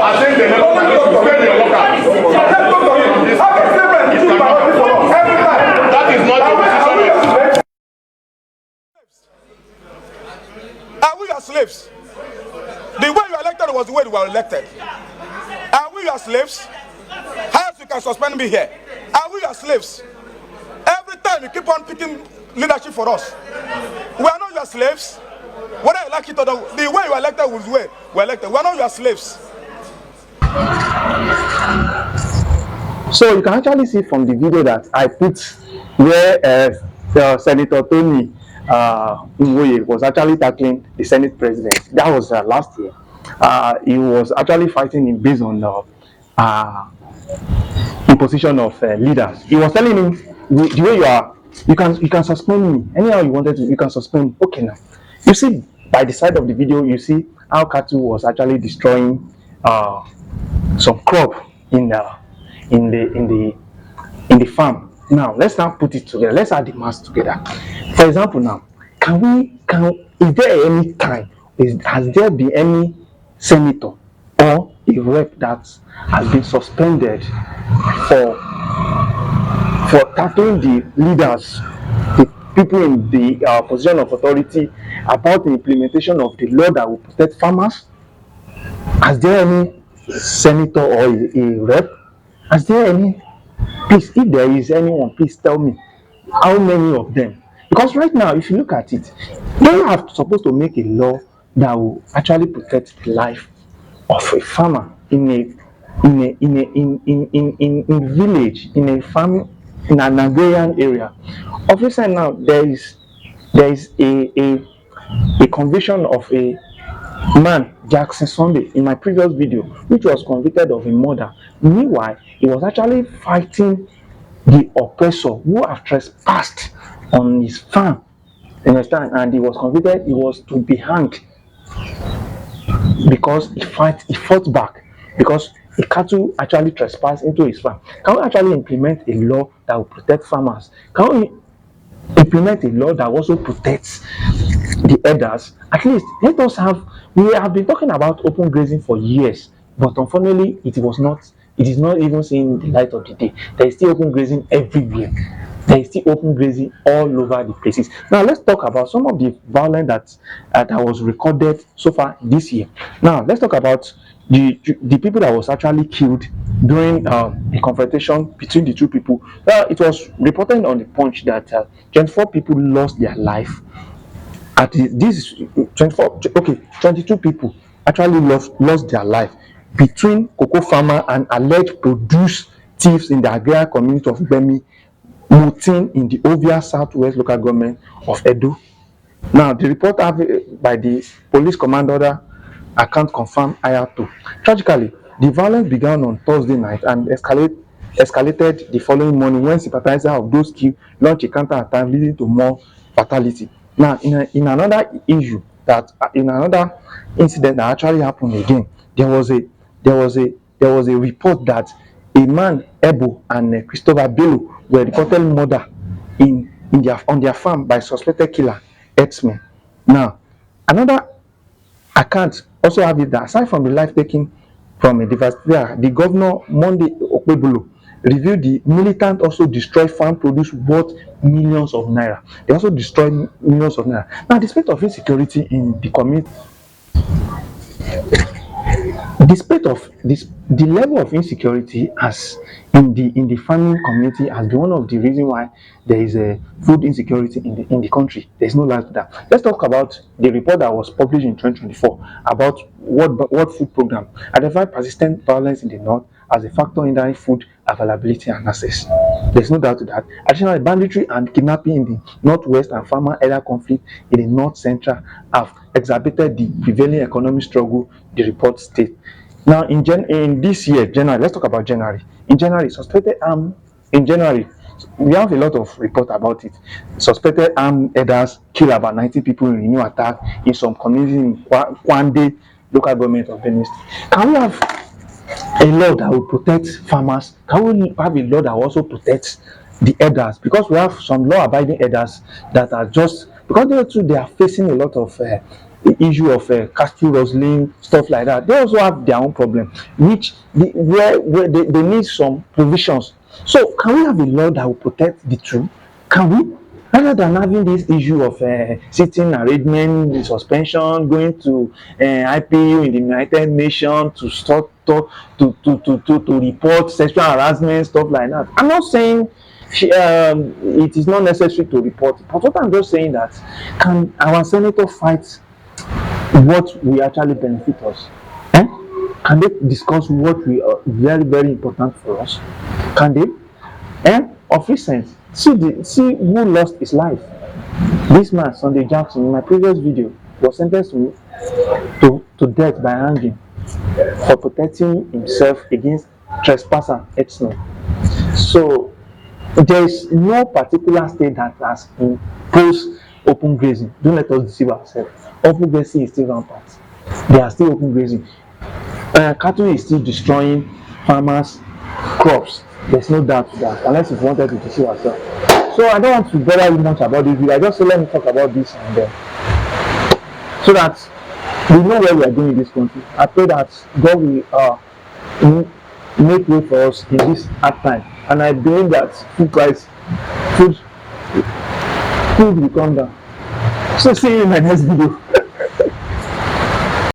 I think they never suspend your workers. That is not the decision. Are we your slaves? The way you are elected was the way you were elected. Are we your slaves? How else you can suspend me here? Are we your slaves? Every time you keep on picking leadership for us. We are not your slaves. Whether you like it or not, the way you are elected was the way we are elected. We are not your slaves. So you can actually see from the video that I put where Senator Tony nwoye was actually tackling the Senate president. That was last year. He was actually fighting him based on imposition of leaders. He was telling him the way you are, you can suspend me anyhow you wanted to. You can suspend me. Okay, now you see by the side of the video, you see how cattle was actually destroying some crop in the farm. Now let's now put it together. Let's add the mass together. For example, now is there any time has there been any senator or a rep that has been suspended for tackling the leaders, the people in the position of authority about the implementation of the law that will protect farmers? Has there any senator or a rep? Has there any? Please, if there is anyone, please tell me how many of them. Because right now, if you look at it, they are supposed to make a law that will actually protect the life of a farmer in a village, in a farm, in an agrarian area. Of recent now, there is a conviction of a man, Jackson Sunday, in my previous video, which was convicted of a murder. Meanwhile, he was actually fighting the oppressor who have trespassed on his farm. You understand? And he was convicted. He was to be hanged because he fought back because the cattle actually trespassed into his farm. Can we actually implement a law that will protect farmers? Can we implement a law that also protects the herders? At least let us have. We have been talking about open grazing for years, but unfortunately, it is not even seeing the light of the day. There is still open grazing everywhere. There is still open grazing all over the places. Now let's talk about some of the violence that was recorded so far this year. Now let's talk about the people that was actually killed during a confrontation between the two people. It was reported on the Punch that 24 people lost their life. At this 22 people actually lost their life between cocoa farmer and alleged produce thieves in the agrarian community of Bemi Mutin in the Ovia Southwest local government of Edo. Now, the report by the police commander I can't confirm Ayato. Tragically, the violence began on Thursday night and escalated the following morning when sympathizers of those killed launched a counter-attack leading to more fatality. Now, in another issue in another incident that actually happened again, there was a report that a man, Ebo and Christopher Bello, were reported murdered on their farm by suspected killer herdsmen. Now, another account also have it that aside from the life taken from a devastator, the governor Monday Akpabio revealed the militant also destroyed farm produce worth millions of naira. They also destroyed millions of naira. Now, the state of insecurity in the community, the level of insecurity as in the farming community has been one of the reasons why there is a food insecurity in the country. There's no lie to that. Let's talk about the report that was published in 2024 about what food program identified persistent violence in the north as a factor in hindering food availability and access. There's no doubt to that. Additionally, banditry and kidnapping in the northwest and farmer area conflict in the north central have exacerbated the prevailing economic struggle, the report states. Now, in this year, January, let's talk about January. In January, we have a lot of reports about it. Suspected armed herders killed about 90 people in a new attack in some communities in Kwande local government of Benin State. Can we have a law that will protect farmers? Can we have a law that will also protect the herders? Because we have some law-abiding herders that are just because they are facing a lot of the issue of cattle rustling, stuff like that. They also have their own problem, where they need some provisions. So can we have a law that will protect the truth? Can we? Rather than having this issue of sitting arrangement, suspension, going to IPU in the United Nations to stop to report sexual harassment, stuff like that. I'm not saying it is not necessary to report, but what I'm just saying that can our senator fight what will actually benefit us? Eh? Can they discuss what we are very very important for us? Can they? Of recent, see who lost his life. This man, Sunday Jackson, in my previous video, was sentenced to death by hanging for protecting himself against trespasser herdsmen. So there is no particular state that has imposed open grazing. Don't let us deceive ourselves. Open grazing is still rampant. They are still open grazing. Cattle is still destroying farmers' crops. There's no doubt to that, unless you wanted to deceive ourselves. So I don't want to bother you much about this video. I just say let me talk about this and so that we know where we are going in this country. I pray that God will make way for us in this hard time, and I believe that food will come down. So see you in my next video.